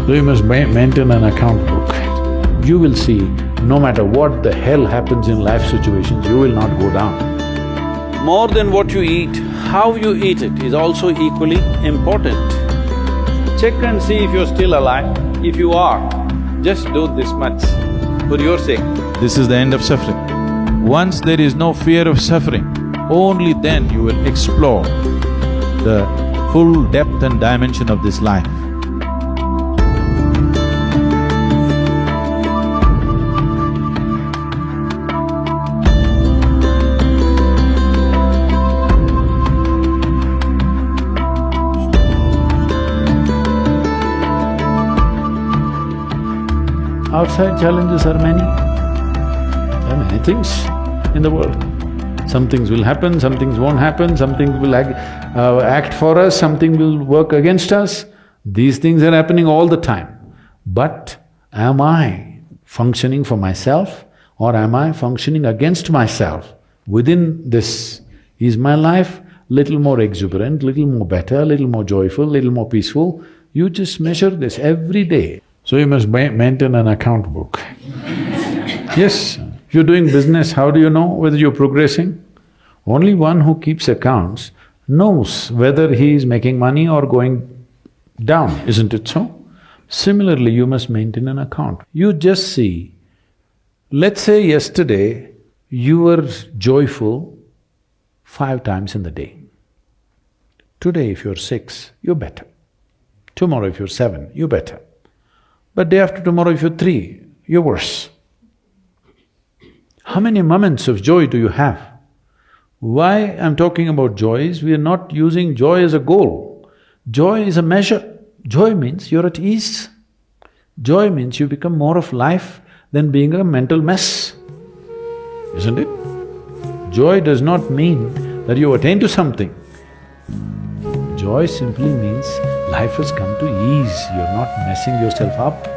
So you must maintain an account book. You will see, no matter what the hell happens in life situations, you will not go down. More than what you eat, how you eat it is also equally important. Check and see if you're still alive. If you are, just do this much for your sake. This is the end of suffering. Once there is no fear of suffering, only then you will explore the full depth and dimension of this life. Outside challenges are many. There are many things in the world. Some things will happen, some things won't happen, some things will act for us, something will work against us. These things are happening all the time. But am I functioning for myself or am I functioning against myself? Within this, is my life little more exuberant, little more better, little more joyful, little more peaceful? You just measure this every day. So you must maintain an account book. Yes, if you're doing business, how do you know whether you're progressing? Only one who keeps accounts knows whether he is making money or going down, isn't it so? Similarly, you must maintain an account. You just see, let's say yesterday you were joyful 5 times in the day. Today if you're 6, you're better. Tomorrow if you're 7, you're better. But day after tomorrow if you're 3, you're worse. How many moments of joy do you have? Why I'm talking about joy is we are not using joy as a goal. Joy is a measure. Joy means you're at ease. Joy means you become more of life than being a mental mess, isn't it? Joy does not mean that you attain to something. Joy simply means life has come to ease, you're not messing yourself up.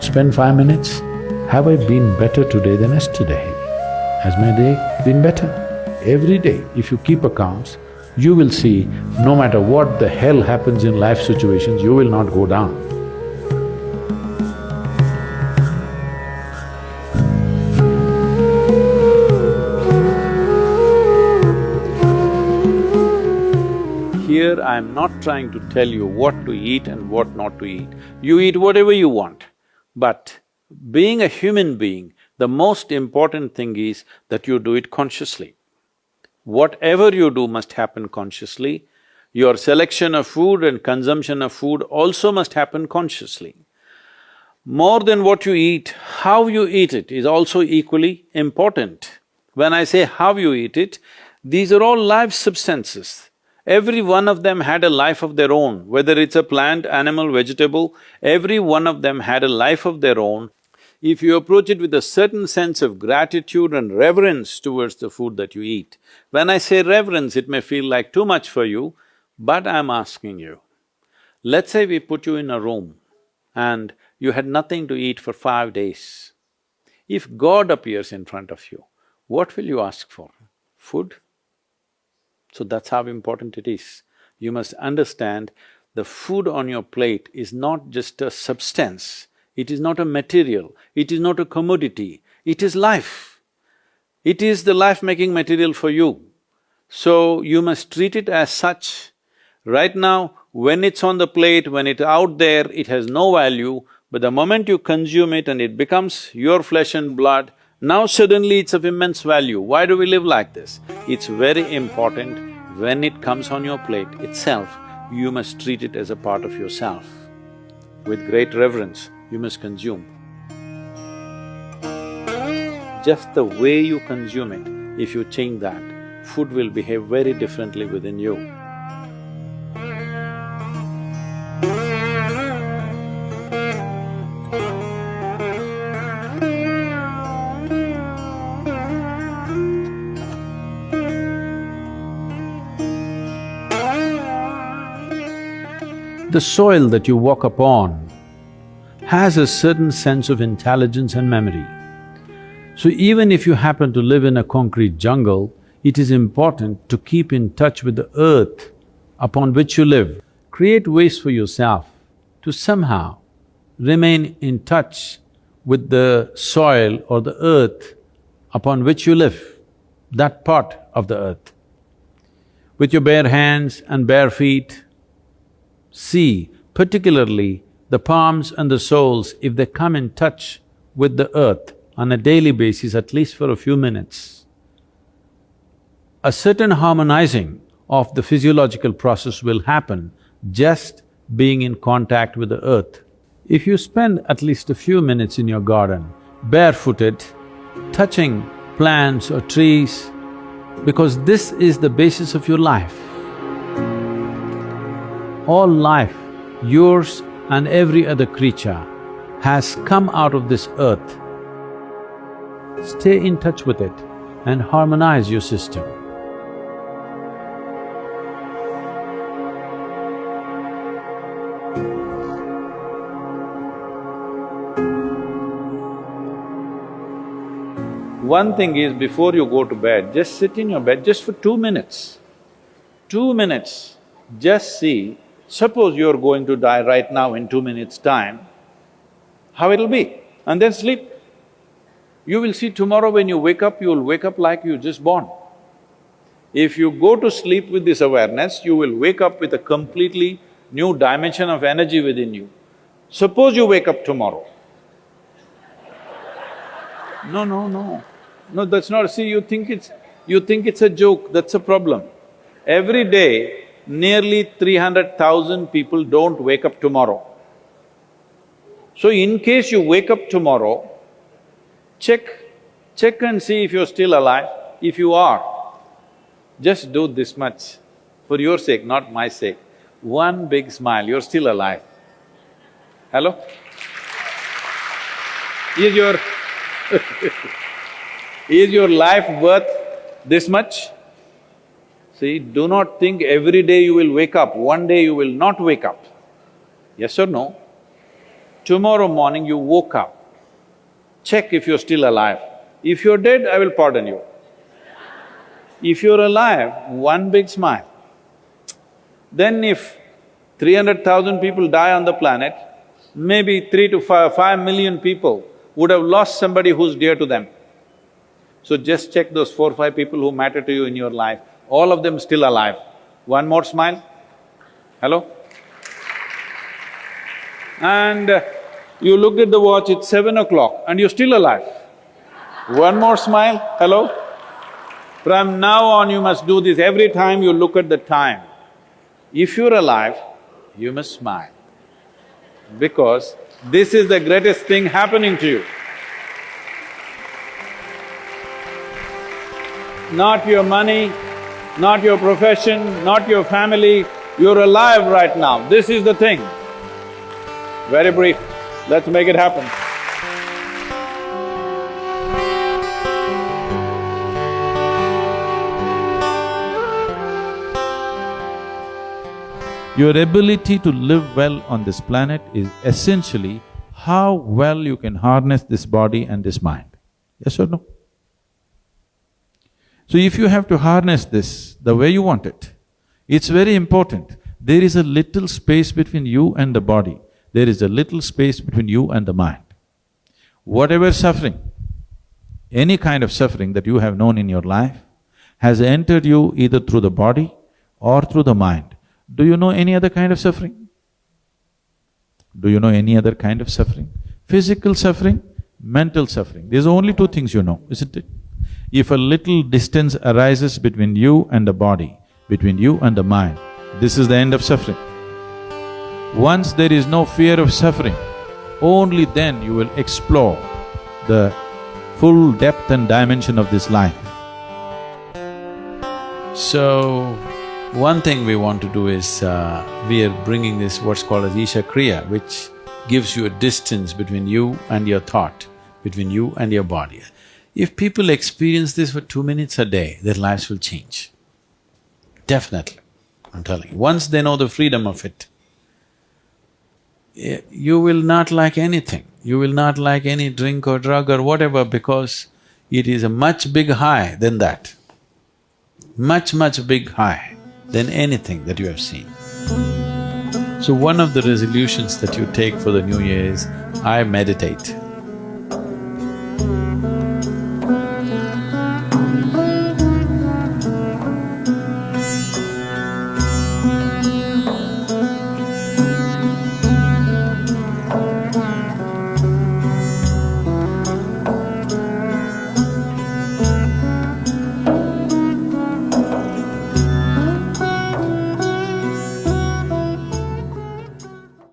Spend 5 minutes, have I been better today than yesterday? Has my day been better? Every day, if you keep accounts, you will see, no matter what the hell happens in life situations, you will not go down. Here I'm not trying to tell you what to eat and what not to eat. You eat whatever you want. But being a human being, the most important thing is that you do it consciously. Whatever you do must happen consciously. Your selection of food and consumption of food also must happen consciously. More than what you eat, how you eat it is also equally important. When I say how you eat it, these are all live substances. Every one of them had a life of their own, whether it's a plant, animal, vegetable, every one of them had a life of their own. If you approach it with a certain sense of gratitude and reverence towards the food that you eat, when I say reverence, it may feel like too much for you, but I'm asking you, let's say we put you in a room and you had nothing to eat for 5 days. If God appears in front of you, what will you ask for? Food? So that's how important it is. You must understand the food on your plate is not just a substance, it is not a material, it is not a commodity, it is life. It is the life-making material for you. So you must treat it as such. Right now, when it's on the plate, when it's out there, it has no value, but the moment you consume it and it becomes your flesh and blood, now suddenly it's of immense value. Why do we live like this? It's very important, when it comes on your plate itself, you must treat it as a part of yourself. With great reverence, you must consume. Just the way you consume it, if you change that, food will behave very differently within you. The soil that you walk upon has a certain sense of intelligence and memory. So even if you happen to live in a concrete jungle, it is important to keep in touch with the earth upon which you live. create ways for yourself to somehow remain in touch with the soil or the earth upon which you live, that part of the earth. With your bare hands and bare feet, see particularly the palms and the soles, if they come in touch with the earth on a daily basis, at least for a few minutes, a certain harmonizing of the physiological process will happen just being in contact with the earth. If you spend at least a few minutes in your garden, barefooted, touching plants or trees, because this is the basis of your life. All life, yours and every other creature, has come out of this earth. Stay in touch with it and harmonize your system. One thing is, before you go to bed, just sit in your bed just for 2 minutes. 2 minutes, just see, suppose you're going to die right now in 2 minutes' time, how it'll be, and then sleep. You will see tomorrow when you wake up, you'll wake up like you just born. If you go to sleep with this awareness, you will wake up with a completely new dimension of energy within you. Suppose you wake up tomorrow. No, that's not… See, you think it's a joke, that's a problem. Every day, nearly 300,000 people don't wake up tomorrow. So in case you wake up tomorrow, check and see if you're still alive. If you are, just do this much, for your sake, not my sake. One big smile, you're still alive. Hello? Is your is your life worth this much? See, do not think every day you will wake up, one day you will not wake up. Yes or no? Tomorrow morning you woke up, check if you're still alive. If you're dead, I will pardon you. If you're alive, one big smile. Then if 300,000 people die on the planet, maybe 3 to 5 million people would have lost somebody who's dear to them. So just check those 4 or 5 people who matter to you in your life, all of them still alive. One more smile. Hello? And you look at the watch, it's 7 o'clock and you're still alive. One more smile. Hello? From now on you must do this. Every time you look at the time, if you're alive, you must smile, because this is the greatest thing happening to you. Not your money, not your profession, not your family, you're alive right now, this is the thing. Very brief, let's make it happen. Your ability to live well on this planet is essentially how well you can harness this body and this mind. Yes or no? So if you have to harness this the way you want it, it's very important. There is a little space between you and the body. There is a little space between you and the mind. Whatever suffering, any kind of suffering that you have known in your life has entered you either through the body or through the mind. Do you know any other kind of suffering? Do you know any other kind of suffering? Physical suffering, mental suffering. There's only 2 things you know, isn't it? If a little distance arises between you and the body, between you and the mind, this is the end of suffering. Once there is no fear of suffering, only then you will explore the full depth and dimension of this life. So, one thing we want to do is, we are bringing this what's called as Isha Kriya, which gives you a distance between you and your thought, between you and your body. If people experience this for 2 minutes a day, their lives will change. Definitely, I'm telling you. Once they know the freedom of it, you will not like anything. You will not like any drink or drug or whatever, because it is a much big high than that. Much big high than anything that you have seen. So one of the resolutions that you take for the new year is, I meditate.